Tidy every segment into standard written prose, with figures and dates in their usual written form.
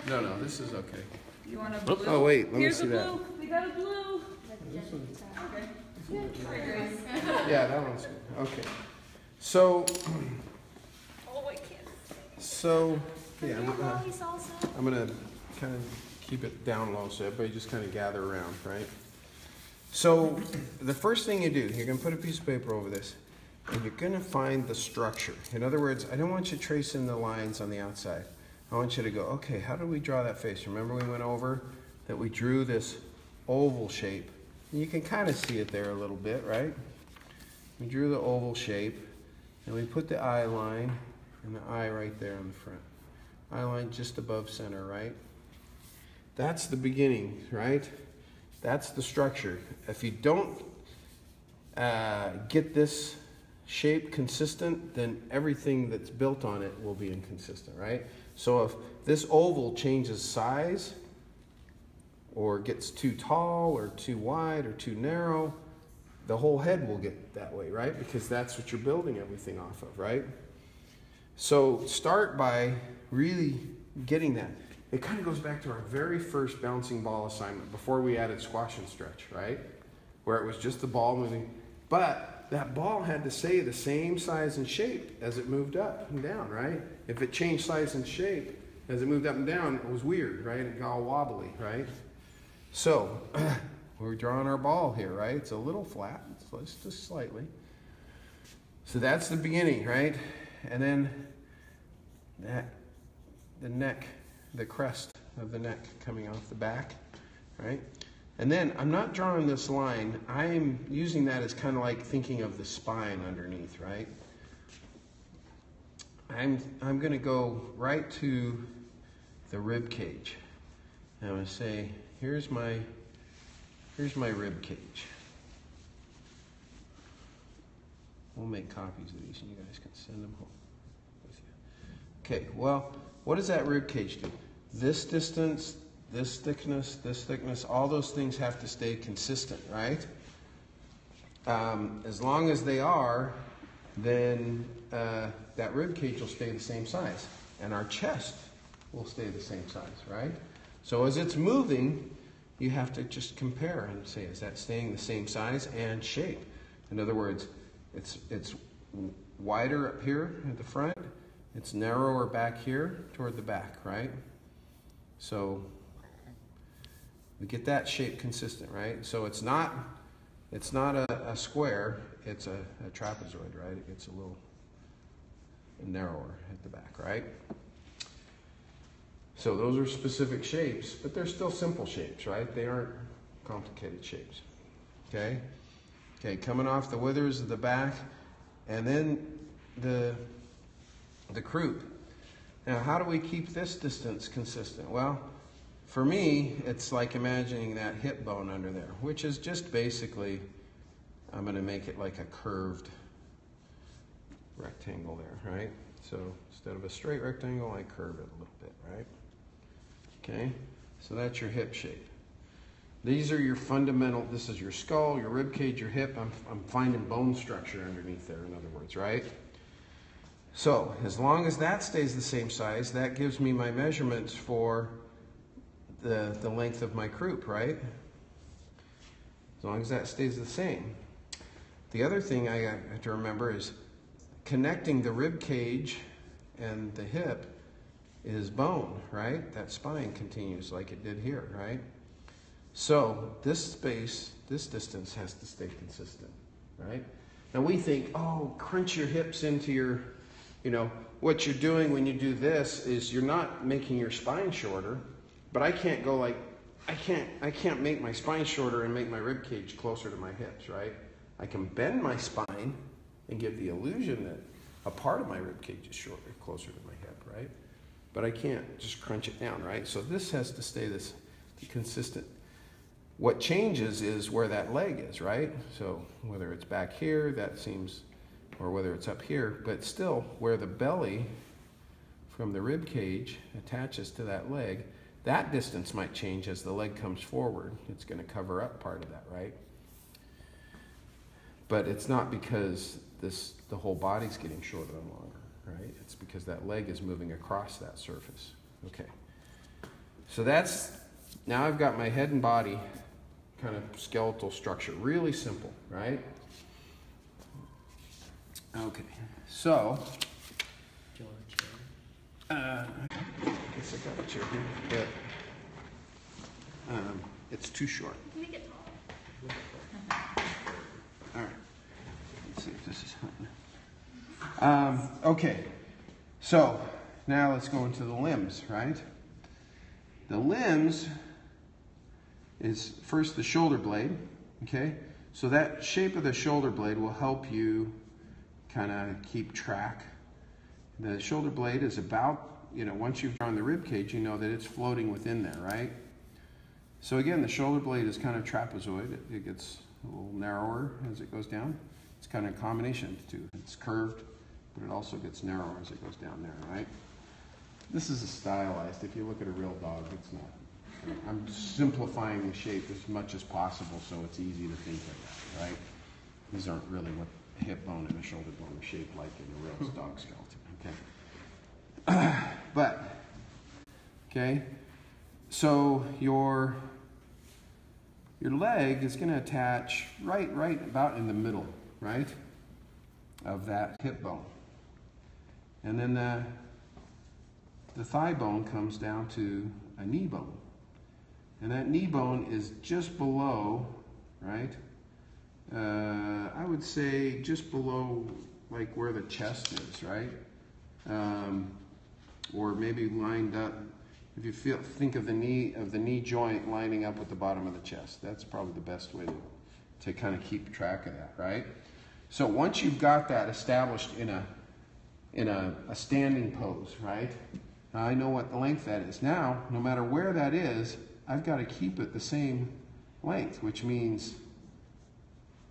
No, no, this is okay. You want a blue? Oh, wait, let me Here's see a that. blue. We got a blue. Okay. Okay. Yeah, that one's good. Okay. So, Oh, I can't. so, yeah, Lollies also. I'm gonna kind of keep it down low so everybody just kind of gather around, right? So, the first thing you do, you're gonna put a piece of paper over this, and you're gonna find the structure. In other words, I don't want you tracing the lines on the outside. I want you to go, okay, how did we draw that face? Remember we went over that we drew this oval shape. And you can kind of see it there a little bit, right? We drew the oval shape, and we put the eye line and the eye right there on the front. Eye line just above center, right? That's the beginning, right? That's the structure. If you don't get this shape consistent, then everything that's built on it will be inconsistent, right? So if this oval changes size, or gets too tall, or too wide, or too narrow, the whole head will get that way, right? Because that's what you're building everything off of, right? So start by really getting that. It kind of goes back to our very first bouncing ball assignment before we added squash and stretch, right? Where it was just the ball moving. But that ball had to stay the same size and shape as it moved up and down, right? If it changed size and shape as it moved up and down, it was weird, right? It got all wobbly, right? So, we're drawing our ball here, right? It's a little flat, it's just slightly. So that's the beginning, right? And then the neck, the crest of the neck coming off the back, right? And then I'm not drawing this line, I'm using that as kind of like thinking of the spine underneath, right? I'm gonna go right to the rib cage. And I'm gonna say, here's my rib cage. We'll make copies of these and you guys can send them home with you. Okay, well, what does that rib cage do? This distance, this thickness, all those things have to stay consistent, right? As long as they are, then that rib cage will stay the same size. And our chest will stay the same size, right? So as it's moving, you have to just compare and say, is that staying the same size and shape? In other words, it's wider up here at the front, it's narrower back here toward the back, right? So we get that shape consistent, right? So it's not a square, it's a trapezoid, right? It gets a little narrower at the back, right? So those are specific shapes, but they're still simple shapes, right? They aren't complicated shapes, okay? Okay, coming off the withers of the back, and then the croup. Now, how do we keep this distance consistent? Well, for me, it's like imagining that hip bone under there, which is just basically, I'm gonna make it like a curved rectangle there, right? So instead of a straight rectangle, I curve it a little bit, right? Okay, so that's your hip shape. These are your fundamental, this is your skull, your rib cage, your hip. I'm finding bone structure underneath there, in other words, right? So as long as that stays the same size, that gives me my measurements for the length of my croup, right? As long as that stays the same. The other thing I have to remember is connecting the rib cage and the hip is bone, right? That spine continues like it did here, right? So this space, this distance has to stay consistent, right? Now we think, oh, crunch your hips into your, what you're doing when you do this is you're not making your spine shorter, but I can't go like, I can't make my spine shorter and make my rib cage closer to my hips, right? I can bend my spine and give the illusion that a part of my rib cage is shorter, closer to my hip, right? But I can't just crunch it down, right? So this has to stay this consistent. What changes is where that leg is, right? So whether it's back here, that seems, or whether it's up here, but still where the belly from the rib cage attaches to that leg, that distance might change as the leg comes forward. It's going to cover up part of that, right? But it's not because the whole body's getting shorter and longer, right? It's because that leg is moving across that surface. Okay. So that's, now I've got my head and body kind of skeletal structure. Really simple, right? Okay, so, I guess I got a chair here, but it's too short. Make it tall. All right, let's see if this is helping. Okay, so now let's go into the limbs, right? The limbs is first the shoulder blade, okay? So that shape of the shoulder blade will help you kind of keep track. The shoulder blade is about, you know, once you've drawn the rib cage, you know that it's floating within there, right? So again, the shoulder blade is kind of trapezoid. It gets a little narrower as it goes down. It's kind of a combination of the two. It's curved, but it also gets narrower as it goes down there, right? This is a stylized. If you look at a real dog, it's not. I'm simplifying the shape as much as possible so it's easy to think of that, right? These aren't really what a hip bone and a shoulder bone are shaped like in a real dog skeleton, okay? But, okay, so your leg is going to attach right about in the middle, right, of that hip bone. And then the thigh bone comes down to a knee bone. And that knee bone is just below, right? I would say just below like where the chest is, right? Or maybe lined up. If you think of the knee joint lining up with the bottom of the chest, that's probably the best way to kind of keep track of that, right? So once you've got that established in a standing pose, right? Now I know what the length that is. Now, no matter where that is, I've got to keep it the same length, which means,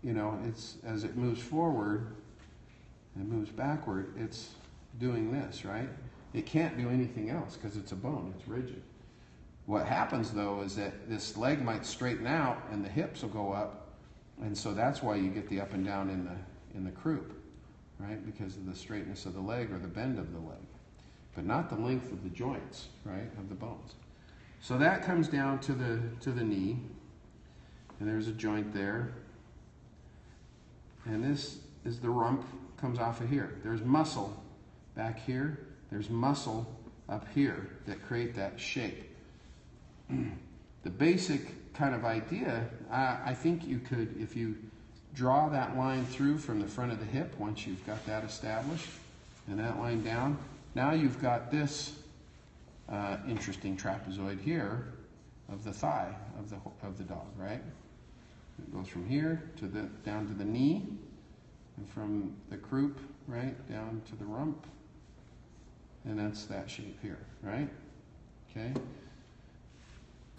you know, it's as it moves forward and moves backward, it's doing this, right? It can't do anything else because it's a bone, it's rigid. What happens though is that this leg might straighten out and the hips will go up, and so that's why you get the up and down in the croup, right? Because of the straightness of the leg or the bend of the leg, but not the length of the joints, right, of the bones. So that comes down to the knee, and there's a joint there. And this is the rump, comes off of here. There's muscle back here. There's muscle up here that create that shape. The basic kind of idea, I think you could, if you draw that line through from the front of the hip, once you've got that established, and that line down, now you've got this interesting trapezoid here of the thigh of the dog, right? It goes from here to down to the knee, and from the croup, right, down to the rump, and that's that shape here, right? Okay.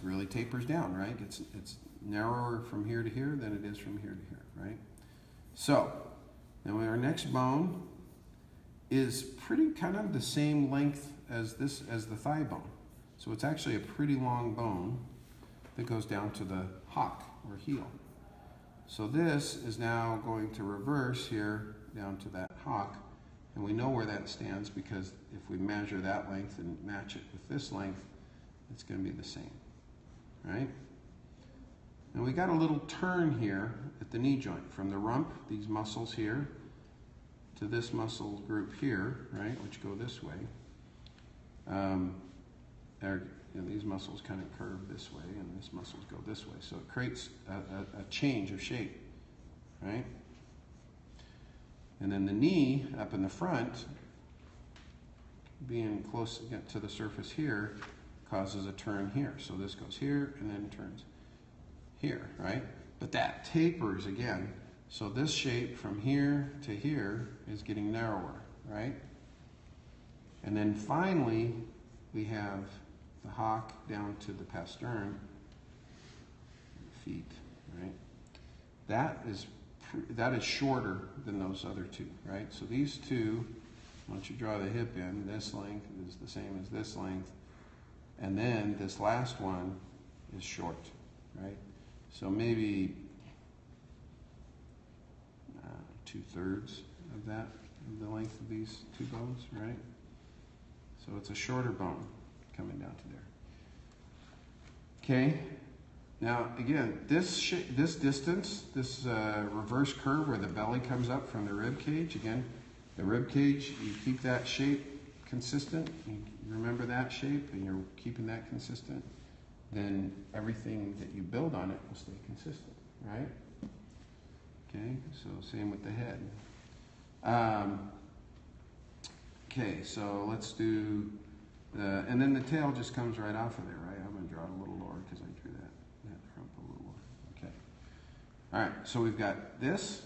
Really tapers down, right? It's narrower from here to here than it is from here to here, right? So now our next bone is pretty kind of the same length as the thigh bone. So it's actually a pretty long bone that goes down to the hock or heel. So this is now going to reverse here down to that hock, and we know where that stands because if we measure that length and match it with this length, it's going to be the same, right? And we got a little turn here at the knee joint from the rump, these muscles here, to this muscle group here, right, which go this way. These muscles kind of curve this way, and these muscles go this way. So it creates a change of shape, right? And then the knee up in the front, being close to the surface here, causes a turn here. So this goes here and then turns here, right? But that tapers again. So this shape from here to here is getting narrower, right? And then finally, we have the hock down to the pastern, feet, right? That is shorter than those other two, right? So these two, once you draw the hip in, this length is the same as this length, and then this last one is short, right? So maybe 2/3 of that, of the length of these two bones, right? So it's a shorter bone coming down to there. Okay. Now again, this distance, this reverse curve where the belly comes up from the rib cage. Again, the rib cage, you keep that shape consistent. You remember that shape, and you're keeping that consistent. Then everything that you build on it will stay consistent, right? Okay. So same with the head. Okay. So let's do. And then the tail just comes right off of there, right? I'm going to draw it a little lower because I drew that rump a little lower. Okay. All right, so we've got this.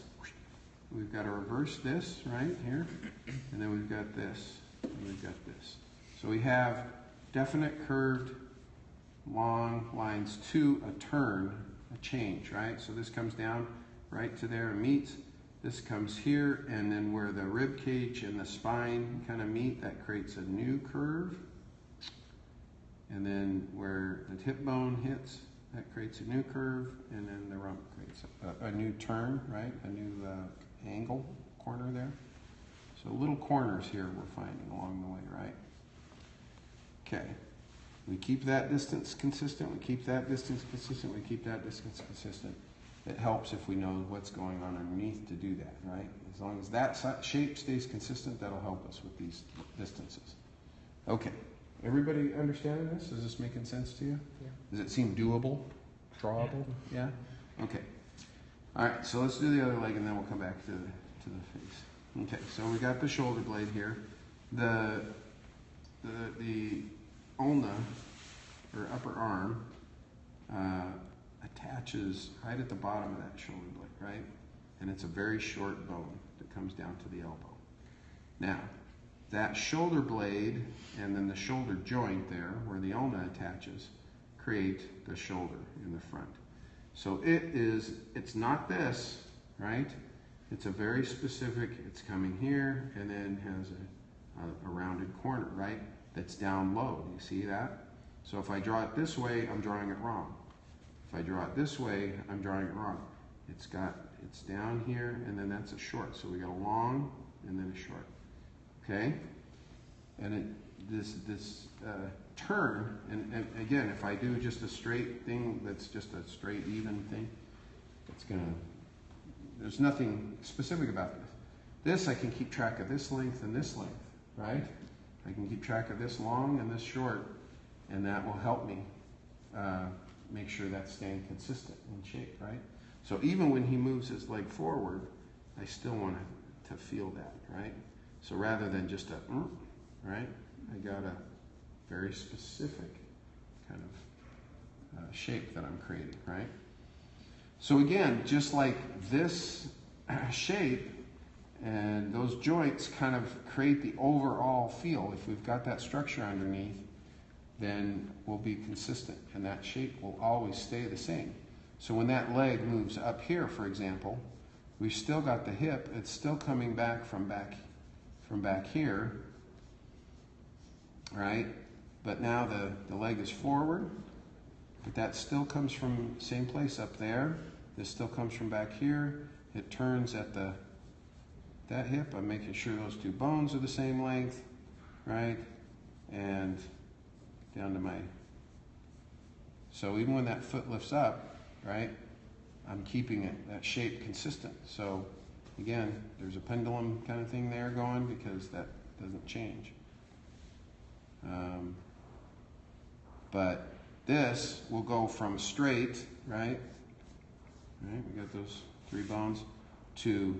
We've got to reverse this right here. And then we've got this. And we've got this. So we have definite curved long lines to a turn, a change, right? So this comes down right to there and meets. This comes here, and then where the rib cage and the spine kind of meet, that creates a new curve. And then where the hip bone hits, that creates a new curve, and then the rump creates a new turn, right? A new angle, corner there. So little corners here we're finding along the way, right? Okay. We keep that distance consistent, we keep that distance consistent, we keep that distance consistent. It helps if we know what's going on underneath to do that, right? As long as that shape stays consistent, that'll help us with these distances. Okay. Everybody understanding this? Is this making sense to you? Yeah. Does it seem doable? Drawable? Yeah? Okay. All right, so let's do the other leg and then we'll come back to the face. Okay, so we got the shoulder blade here. The ulna, or upper arm, attaches right at the bottom of that shoulder blade, right? And it's a very short bone that comes down to the elbow. Now, that shoulder blade and then the shoulder joint there, where the ulna attaches, create the shoulder in the front. So it's not this, right? It's a very specific, it's coming here and then has a rounded corner, right? That's down low, do you see that? So if I draw it this way, I'm drawing it wrong. If I draw it this way, I'm drawing it wrong. It's down here and then that's a short. So we got a long and then a short. Okay, and this turn, and again, if I do just a straight thing, that's just a straight even thing, there's nothing specific about this. This, I can keep track of this length and this length, right? I can keep track of this long and this short, and that will help me make sure that's staying consistent in shape, right? So even when he moves his leg forward, I still want to feel that, right? So rather than just right, I got a very specific kind of shape that I'm creating, right? So again, just like this shape and those joints kind of create the overall feel. If we've got that structure underneath, then we'll be consistent and that shape will always stay the same. So when that leg moves up here, for example, we've still got the hip, it's still coming back from back here, right? But now the leg is forward, but that still comes from the same place up there. This still comes from back here. It turns at that hip. I'm making sure those two bones are the same length, right? And down to so even when that foot lifts up, right, I'm keeping that shape consistent. So again, there's a pendulum kind of thing there going because that doesn't change. But this will go from straight, right? Right, we got those three bones to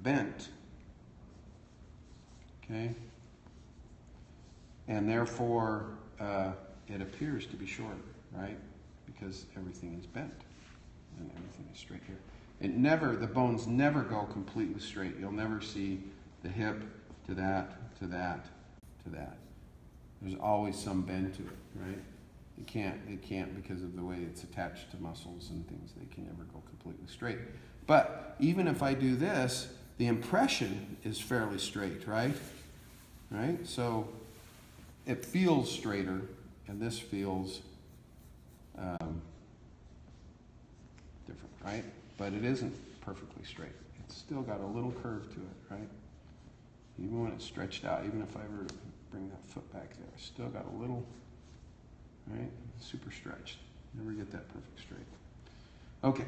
bent. Okay, and therefore it appears to be short, right? Because everything is bent and everything is straight here. The bones never go completely straight. You'll never see the hip to that, to that, to that. There's always some bend to it, right? It can't because of the way it's attached to muscles and things. They can never go completely straight. But even if I do this, the impression is fairly straight, right? Right? So it feels straighter, and this feels different, right? But it isn't perfectly straight. It's still got a little curve to it, right? Even when it's stretched out, even if I were to bring that foot back there, I still got a little, right? Super stretched. Never get that perfect straight. Okay,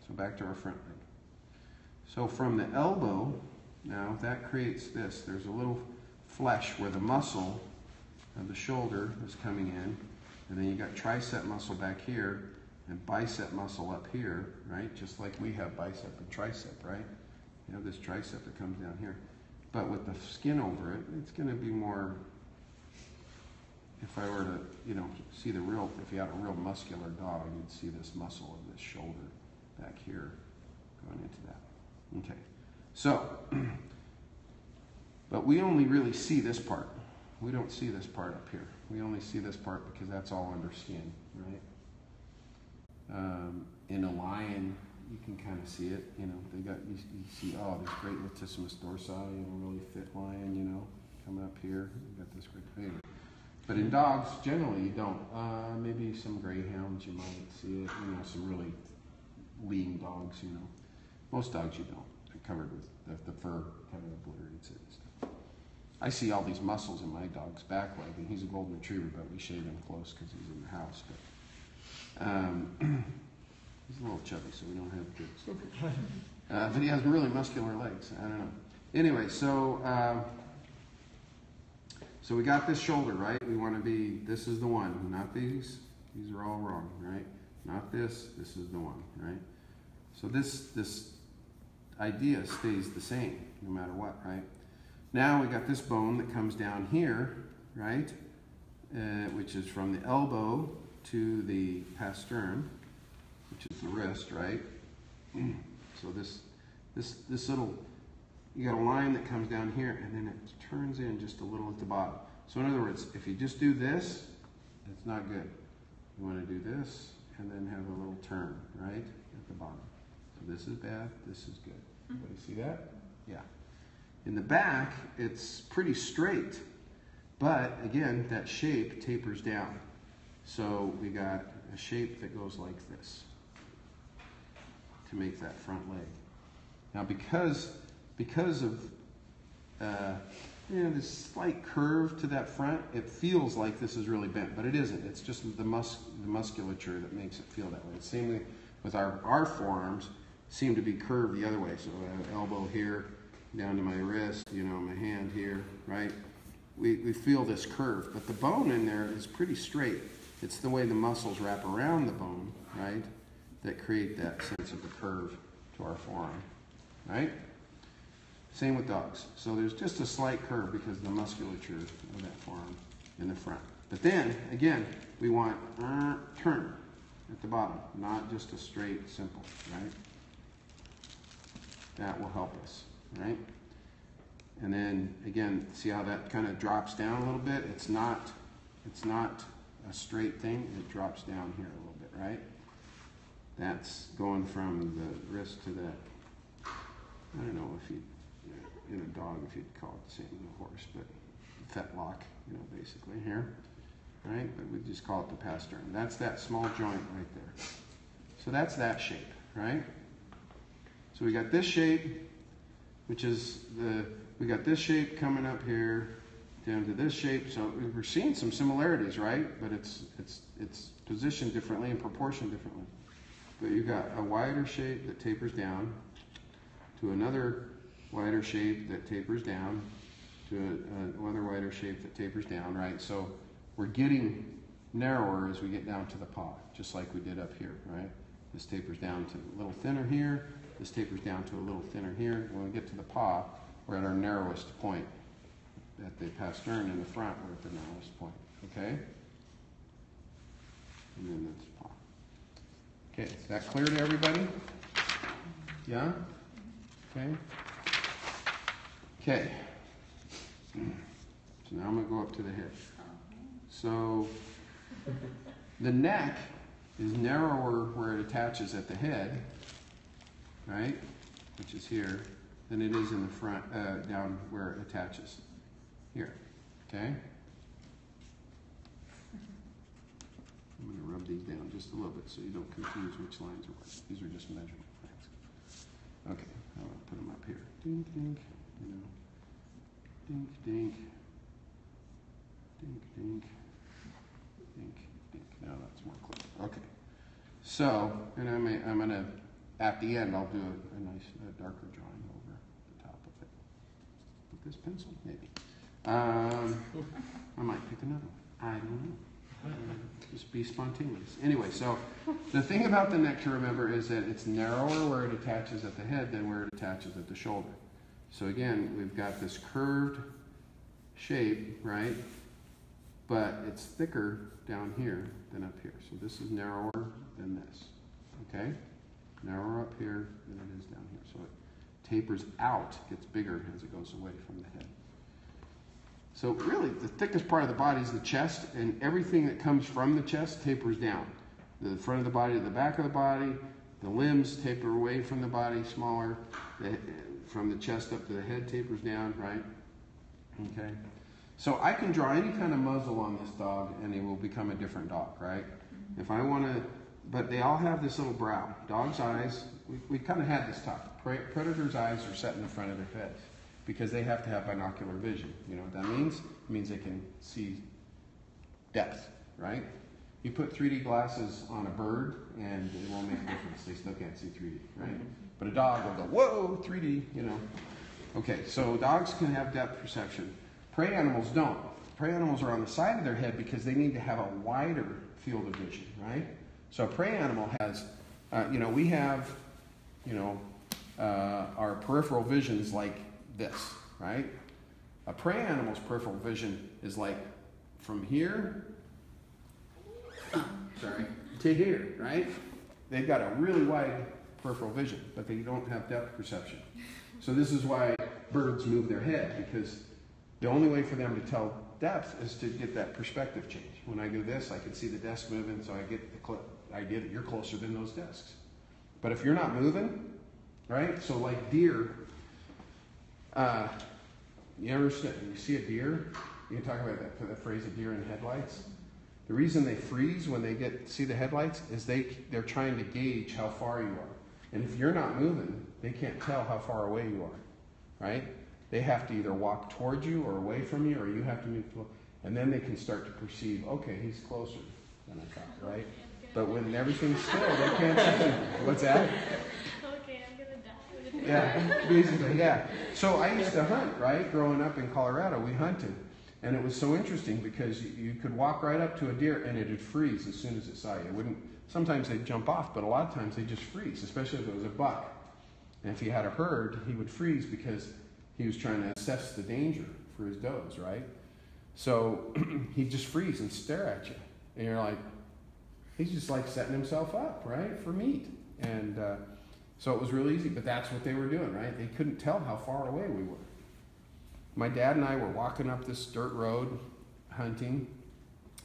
so back to our front leg. So from the elbow, now that creates this. There's a little flesh where the muscle of the shoulder is coming in, and then you got tricep muscle back here and bicep muscle up here, right? Just like we have bicep and tricep, right? You have this tricep that comes down here. But with the skin over it, it's going to be more, if I were to, see the real, if you had a real muscular dog, you'd see this muscle of this shoulder back here going into that. Okay, so, but we only really see this part. We don't see this part up here. We only see this part because that's all under skin, right? In a lion, you can kind of see it. They got, you see, oh, this great latissimus dorsi, really fit lion, coming up here. You got this great thing. But in dogs, generally, you don't. Maybe some greyhounds, you might see it. Some really lean dogs, Most dogs, you don't. They're covered with the fur kind of obliterates it and stuff. I see all these muscles in my dog's back leg, and he's a golden retriever, but we shave him close because he's in the house. But he's a little chubby, so we don't have good. But he has really muscular legs. I don't know. Anyway, so we got this shoulder, right? We want to be, this is the one, not these. These are all wrong, right? Not this, this is the one, right? So this idea stays the same no matter what, right? Now we got this bone that comes down here, right? Which is from the elbow to the pastern, which is the wrist, right? So this little, you got a line that comes down here and then it turns in just a little at the bottom. So in other words, if you just do this, it's not good. You want to do this and then have a little turn, right? At the bottom. So this is bad, this is good. Everybody see that? Yeah. In the back, it's pretty straight, but again, that shape tapers down. So we got a shape that goes like this to make that front leg. Now because of this slight curve to that front, it feels like this is really bent, but it isn't. It's just the musculature that makes it feel that way. Same way with our forearms seem to be curved the other way. So I have elbow here, down to my wrist, my hand here, right? We feel this curve, but the bone in there is pretty straight. It's the way the muscles wrap around the bone, right, that create that sense of the curve to our forearm, right? Same with dogs. So there's just a slight curve because of the musculature of that forearm in the front. But then, again, we want turn at the bottom, not just a straight, simple, right? That will help us, right? And then, again, see how that kind of drops down a little bit? It's not a straight thing. It drops down here a little bit, right? That's going from the wrist to that. I don't know if you, in a dog, if you'd call it the same as a horse, but fetlock, basically here, right? But we just call it the pastern. That's that small joint right there. So that's that shape, right? So we got this shape, which is we got this shape coming up here down to this shape. So we're seeing some similarities, right? But it's positioned differently and proportioned differently. But you've got a wider shape that tapers down to another wider shape that tapers down to another wider shape that tapers down, right? So we're getting narrower as we get down to the paw, just like we did up here, right? This tapers down to a little thinner here. This tapers down to a little thinner here. When we get to the paw, we're at our narrowest point. At the pastern in the front, we're at the narrowest point, okay? And then this paw. Okay, is that clear to everybody? Yeah? Okay? Okay. So now I'm going to go up to the hip. So the neck is narrower where it attaches at the head, right, which is here, than it is in the front, down where it attaches, here, okay? I'm going to rub these down just a little bit so you don't confuse which lines are what. These are just measurement things. Okay, I'm going to put them up here. Ding, ding, Dink, dink. Dink, dink. Dink, dink. Now that's more clear. Okay. So, and I'm going to, at the end, I'll do a nice darker drawing over the top of it. With this pencil, maybe. I might pick another one. I don't know. Just be spontaneous. Anyway, so the thing about the neck to remember is that it's narrower where it attaches at the head than where it attaches at the shoulder. So again, we've got this curved shape, right? But it's thicker down here than up here. So this is narrower than this, okay? Narrower up here than it is down here. So it tapers out, gets bigger as it goes away from the head. So really, the thickest part of the body is the chest, and everything that comes from the chest tapers down. The front of the body to the back of the body, the limbs taper away from the body, smaller. From the chest up to the head tapers down, right? Okay. So I can draw any kind of muzzle on this dog, and he will become a different dog, right? If I want to, but they all have this little brow. Dog's eyes, we kind of had this talk. Predators' eyes are set in the front of their heads, because they have to have binocular vision. You know what that means? It means they can see depth, right? You put 3D glasses on a bird, and it won't make a difference. They still can't see 3D, right? But a dog will go, whoa, 3D, you know. Okay, so dogs can have depth perception. Prey animals don't. Prey animals are on the side of their head because they need to have a wider field of vision, right? So a prey animal has, we have, our peripheral vision's like this, right? A prey animal's peripheral vision is like from here, to here, right? They've got a really wide peripheral vision, but they don't have depth perception. So this is why birds move their head, because the only way for them to tell depth is to get that perspective change. When I do this, I can see the desk moving, so I get the idea that you're closer than those desks. But if you're not moving, right? So like deer, you see a deer, you can talk about that phrase of deer in headlights. The reason they freeze when they see the headlights is they're trying to gauge how far you are. And if you're not moving, they can't tell how far away you are, right? They have to either walk towards you or away from you, or you have to move, and then they can start to perceive, okay, he's closer than I thought, right? But when everything's still, they can't see. What's that? Okay, I'm gonna die. Yeah, basically, yeah. So I used to hunt, right? Growing up in Colorado, we hunted. And it was so interesting because you could walk right up to a deer and it'd freeze as soon as it saw you. Sometimes they'd jump off, but a lot of times they'd just freeze, especially if it was a buck. And if he had a herd, he would freeze because he was trying to assess the danger for his does, right? So he'd just freeze and stare at you. And you're like, he's just like setting himself up, right, for meat. And so it was real easy, but that's what they were doing, right? They couldn't tell how far away we were. My dad and I were walking up this dirt road hunting,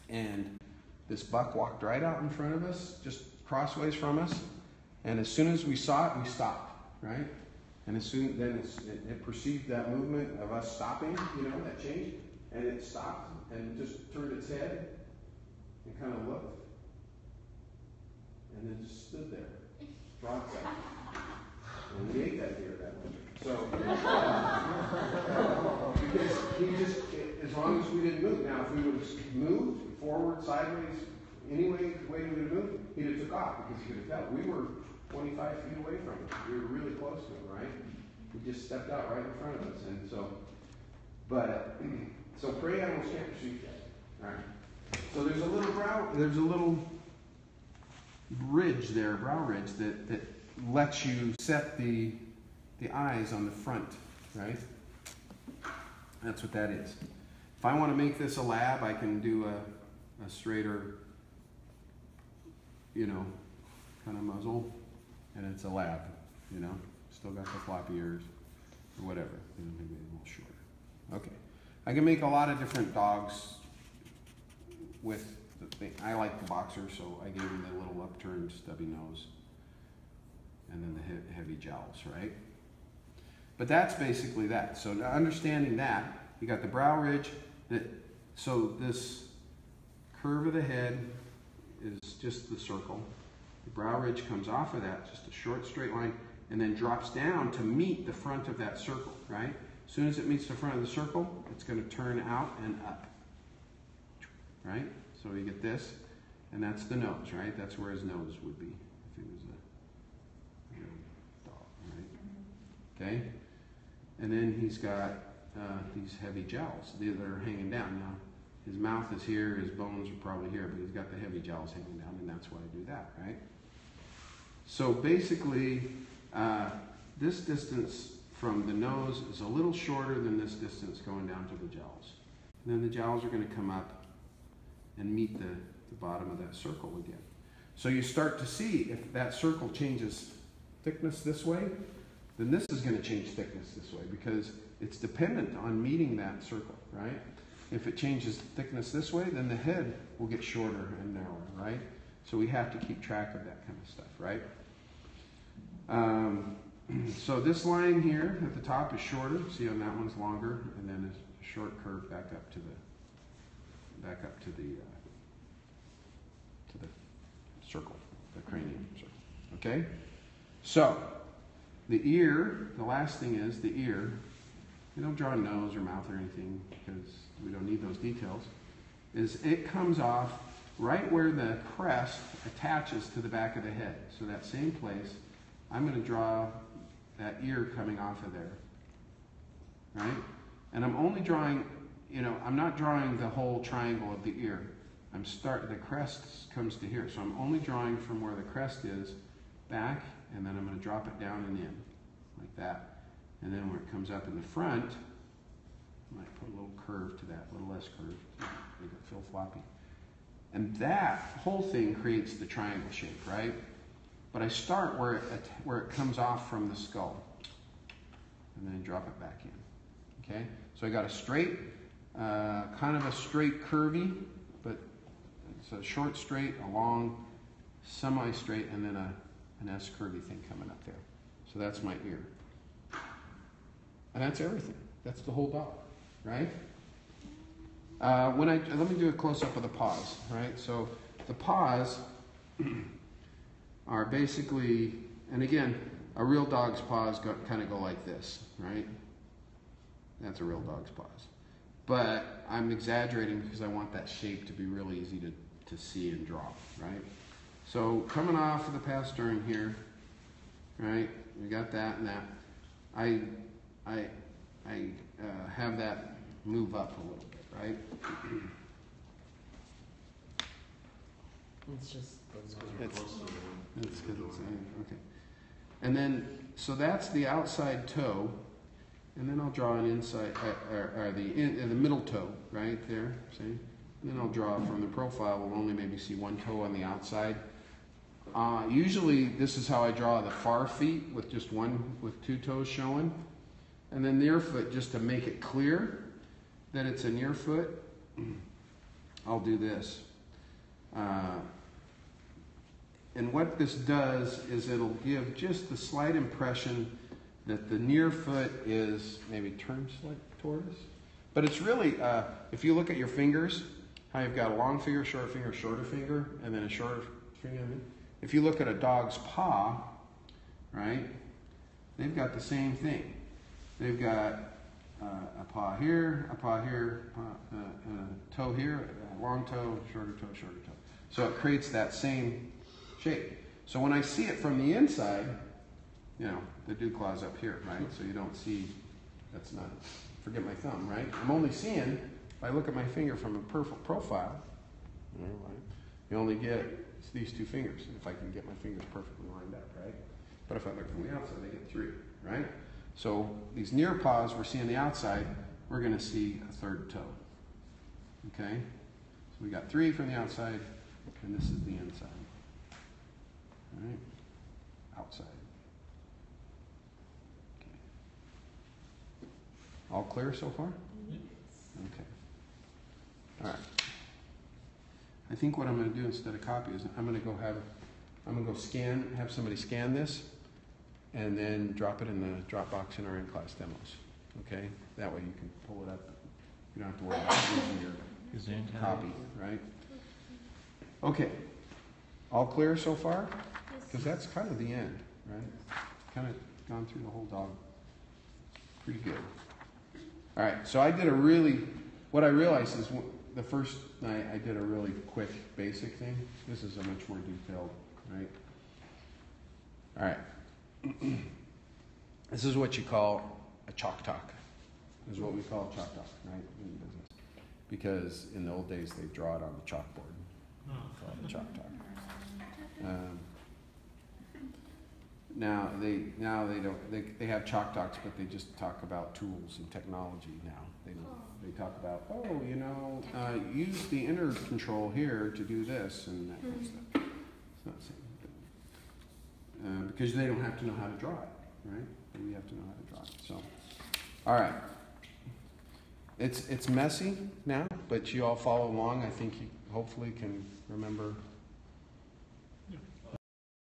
and this buck walked right out in front of us, just crossways from us. And as soon as we saw it, we stopped, right? And as soon then it perceived that movement of us stopping, that change, and it stopped and just turned its head and kind of looked, and then just stood there, broadside. And we ate that deer that winter. So, because he just, as long as we didn't move. Now, if we would have moved forward, sideways, any way we would have moved, he'd have took off because he could have tell. We were 25 feet away from him. We were really close to him, right? He just stepped out right in front of us. And so, so prey animals can't perceive that. All right. So there's a little ridge there, brow ridge, that lets you set the eyes on the front, right? That's what that is. If I want to make this a lab, I can do a straighter, kind of muzzle, and it's a lab, Still got the floppy ears, or whatever, maybe a little shorter. Okay. I can make a lot of different dogs with the thing. I like the boxer, so I gave him the little upturned stubby nose, and then the heavy jowls, right? But that's basically that. So understanding that, you got the brow ridge. So this curve of the head is just the circle. The brow ridge comes off of that, just a short straight line, and then drops down to meet the front of that circle, right? As soon as it meets the front of the circle, it's going to turn out and up. Right? So we get this, and that's the nose, right? That's where his nose would be if he was a dog, right? Okay? And then he's got these heavy jowls that are hanging down. Now, his mouth is here, his bones are probably here, but he's got the heavy jowls hanging down, and that's why I do that, right? So basically, this distance from the nose is a little shorter than this distance going down to the jowls. And then the jowls are going to come up and meet the bottom of that circle again. So you start to see if that circle changes thickness this way, then this is going to change thickness this way because it's dependent on meeting that circle, right? If it changes thickness this way, then the head will get shorter and narrower, right? So we have to keep track of that kind of stuff, right? So this line here at the top is shorter. See, on that one's longer, and then a short curve back up to the circle, the cranium circle. Okay. So the ear. The last thing is the ear. We don't draw a nose or mouth or anything because we don't need those details. Is it comes off right where the crest attaches to the back of the head. So that same place, I'm going to draw that ear coming off of there, right? And I'm only drawing, I'm not drawing the whole triangle of the ear. The crest comes to here, so I'm only drawing from where the crest is back, and then I'm going to drop it down and in, like that. And then where it comes up in the front, I might put a little curve to that, a little less curve, make it feel floppy. And that whole thing creates the triangle shape, right? But I start where it comes off from the skull, and then drop it back in. Okay, so I got a straight, kind of a straight curvy, but it's a short straight, a long, semi-straight, and then an S curvy thing coming up there. So that's my ear, and that's everything. That's the whole dog, right? Let me do a close-up of the paws, right? So the paws are basically, and again, a real dog's paws kind of go like this, right? That's a real dog's paws. But I'm exaggerating because I want that shape to be really easy to see and draw, right? So coming off of the pastern here, right? We got that and that. I have that move up a little bit, right? It's just It's because it's okay. And then, so that's the outside toe, and then I'll draw an inside, or the middle toe right there. See, and then I'll draw from the profile. We'll only maybe see one toe on the outside. Usually, this is how I draw the far feet with just with two toes showing, and then near foot just to make it clear that it's a near foot. I'll do this. And what this does is it'll give just the slight impression that the near foot is maybe turned slightly toward us. But it's really, if you look at your fingers, how you've got a long finger, shorter finger, and then a shorter finger. If you look at a dog's paw, right, they've got the same thing. They've got a paw here, a toe here, a long toe, shorter toe, shorter toe. So it creates that same shape. So when I see it from the inside, the dew claw's up here, right? So you don't see, that's not, forget my thumb, right? I'm only seeing, if I look at my finger from a profile, you only get these two fingers, if I can get my fingers perfectly lined up, right? But if I look from the outside, I get three, right? So these near paws, we're seeing the outside, we're going to see a third toe, okay? So we got three from the outside, and this is the inside. All right, outside. Okay. All clear so far? Okay. All right. I think what I'm going to do instead of copy is I'm going to go have somebody scan this, and then drop it in the Dropbox in our in-class demos. Okay? That way you can pull it up. You don't have to worry about using your copy, right? Okay. All clear so far? Because that's kind of the end, right? Kind of gone through the whole dog. Pretty good. All right, so what I realized is the first night I did a really quick basic thing. This is a much more detailed, right? All right. This is what you call a chalk talk. This is what we call a chalk talk, right, in business. Because in the old days, they draw it on the chalkboard. Call it a chalk talk. Now they don't. They have chalk talks, but they just talk about tools and technology now. They don't. They talk about use the inner control here to do this and that kind of stuff. It's not the same, because they don't have to know how to draw it, right? We have to know how to draw it. So, all right. It's messy now, but you all follow along. I think you hopefully can remember